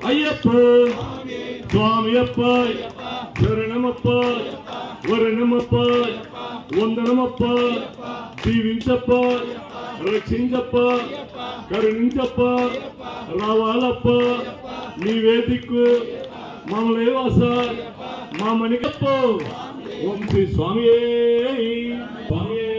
అయ్యప్ప స్వామియప్ప శరణమప్ప వరణమప్ప వందనమప్ప దీవించప్ప రక్షించప్ప కరుణించప్ప రావాలప్ప నీవే దిక్కు మమ్మల్ని వాస మా మణికప్ప ఓం శ్రీ స్వామియే స్వామియే.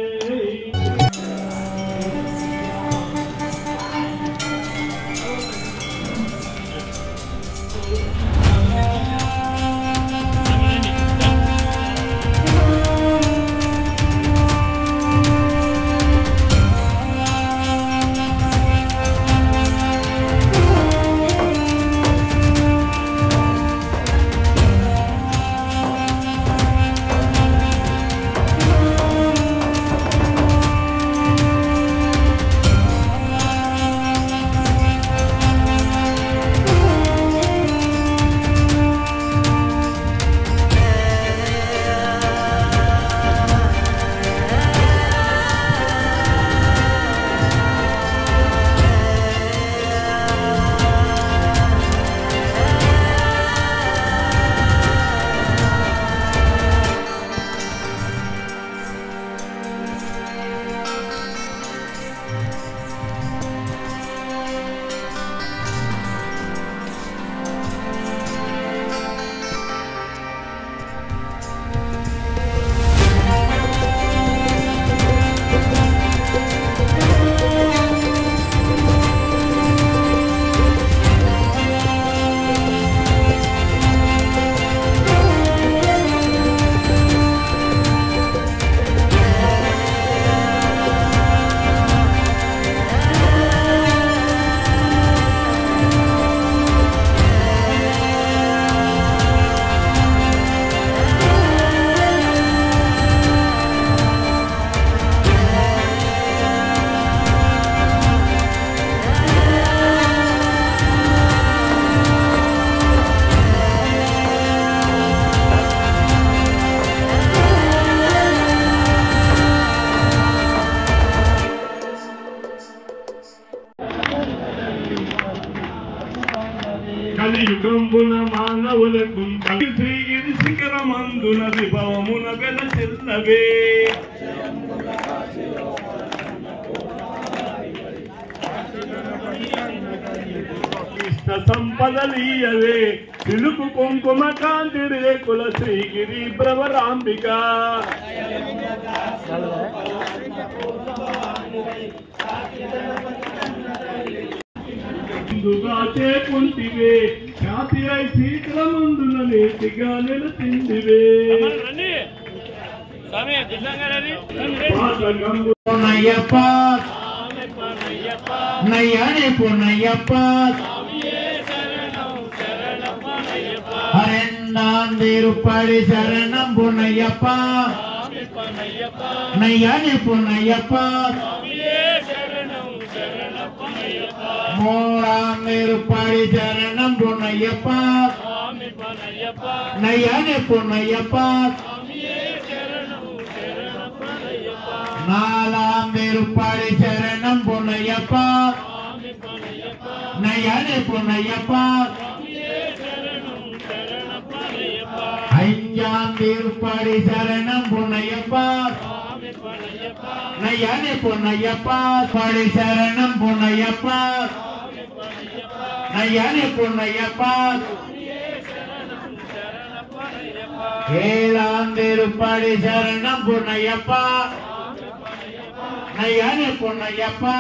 కలియుగంబున మానవులకు శ్రీగిరి శిఖరమందున విభవమున వెల చెల్లవే ఇష్ట సంపదలీయవే సిలుకు కుంకుమ కాంతి రేకుల శ్రీగిరి భ్రవరాంబిక చేకుంటివే ఖ్యాతి అయి శీఘ్రమందున నేతిగా నిలచిందివే నయ్యానే పొన్నయ్యప్ప హరెందాందిరుపడి శరణం పొన్నయ్యప్ప నయ్యానే పొన్నయ్యప్ప మూడాందిరుపడి శరణం పొన్నయ్యప్ప నయ్యానే పొన్నయ్యప్ప నాలాందిరుపడి శరణం పొన్నయ్యప్ప నయ్యానే పొన్నయ్యప్ప ஐஞ்சாந்திருப்படி சரணம் பொன்னையப்பா நையானே பொன்னையப்பா படி சரணம் பொன்னையப்பா நையானே பொன்னையப்பா ஏழாந்திருப்படி சரணம் பொன்னையப்பா நையானே பொன்னையப்பா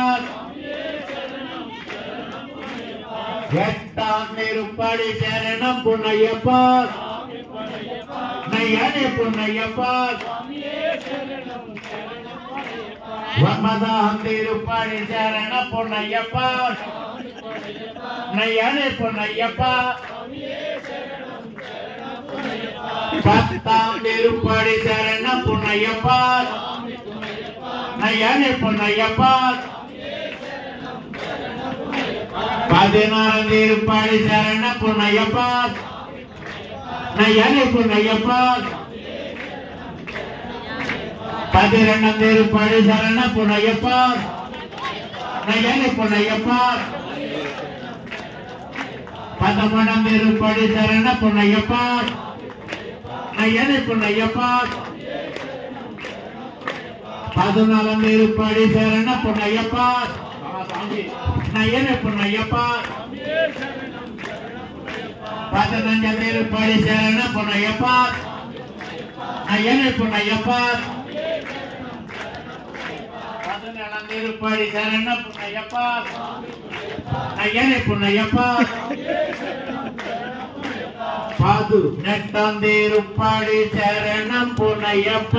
எட்டாந்திருப்படி சரணம் பொன்னையப்பா நையானே பொன்னையப்பா ஒன்பதாந்திருப்படி சரணம் பொன்னையப்பா நையானே பொன்னையப்பா பத்தாந்திருப்படி சரணம் பொன்னையப்பா நையானே பொன்னையப்பா பதினாறாந்திருப்படி சரணம் பொன்னையப்பா நையானே பொன்னையப்பா பதிரெண்டாந்திருப்படி சரணம் பொன்னையப்பா நையானே பொன்னையப்பா పదమూడు పడి శరణ పున్నయ్యప్ప అయ్యనే పున్నయ్యప్ప 14 పడి శరణ పున్నయ్యప్ప అయ్యనే పున్నయ్యప్ప 15 పడి శరణ పున్నయ్యప్ప అయ్యనే పున్నయ్యప్ప 17 పడి శరణ పున్నయ్యప్ప అయ్యనే పున్నయ్యప్ప పాదు నెట్టందేరు పడి శరణం పున్నయ్యప్ప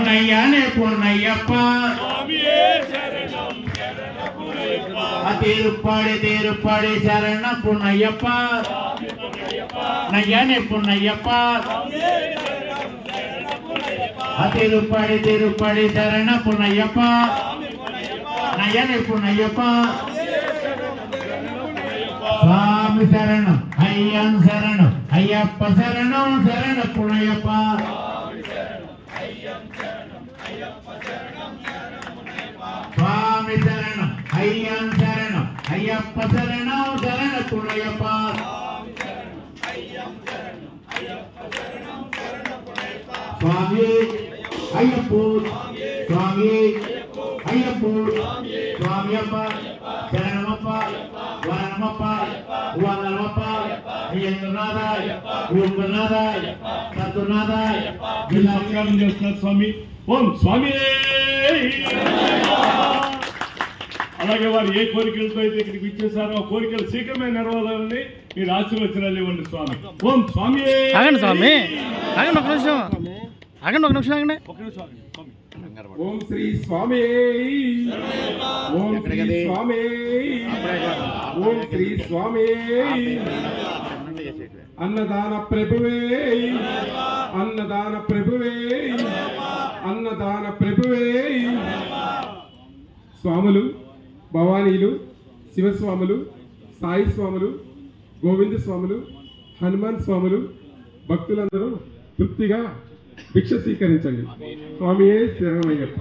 నయ్యనే పున్నయ్యప్ప తీరుపడి శరణ పున్నయ్యప్ప నయ్యనే పున్నయ్యప్ప తిరుపడి శరణ పున్నయ్యప్ప నయ్యనే పున్నయ్యప్ప స్వామి శరణం అయ్యం శరణం అయ్యప్ప శరణం శరణ పున్నయ్యప్ప స్వామి శరణం అయ్యం శరణం అయ్యప్ప శరణం శరణ పున్నయ్యప్ప స్వామి అయ్యప్ప స్వామి అయ్యప్ప స్వామియప్ప శరణమప్ప వరణమప్ప వందనమప్ప అయ్యనాథ ఓంనాథ సద్గునాథ నమస్కారం చేస్తున్నారు స్వామి. ఓం స్వామి. అలాగే వారు ఏ కోరికలతో అయితే ఇక్కడికి ఇచ్చేసారో ఆ కోరికలు శీఘ్రమే నెరవేరాలని మీరు ఆశీర్వచనాలు ఇవ్వండి స్వామి. ఓం స్వామి. ఆగండి స్వామి, ఆగండి ఒక నిమిషం, ఆగండి ఒక నిమిషం, ఆగండి. ఓం శ్రీ స్వామి. ఓం శ్రీ స్వామి. ఓం శ్రీ స్వామి. అన్నదాన ప్రభువే, అన్నదాన ప్రభువే, అన్నదాన ప్రభువే. స్వాములు, భవానీలు, శివస్వాములు, సాయి స్వాములు, గోవింద స్వాములు, హనుమాన్ స్వాములు, భక్తులందరూ తృప్తిగా భిక్ష స్వీకరించండి. స్వామియే శరణమయ్యప్ప.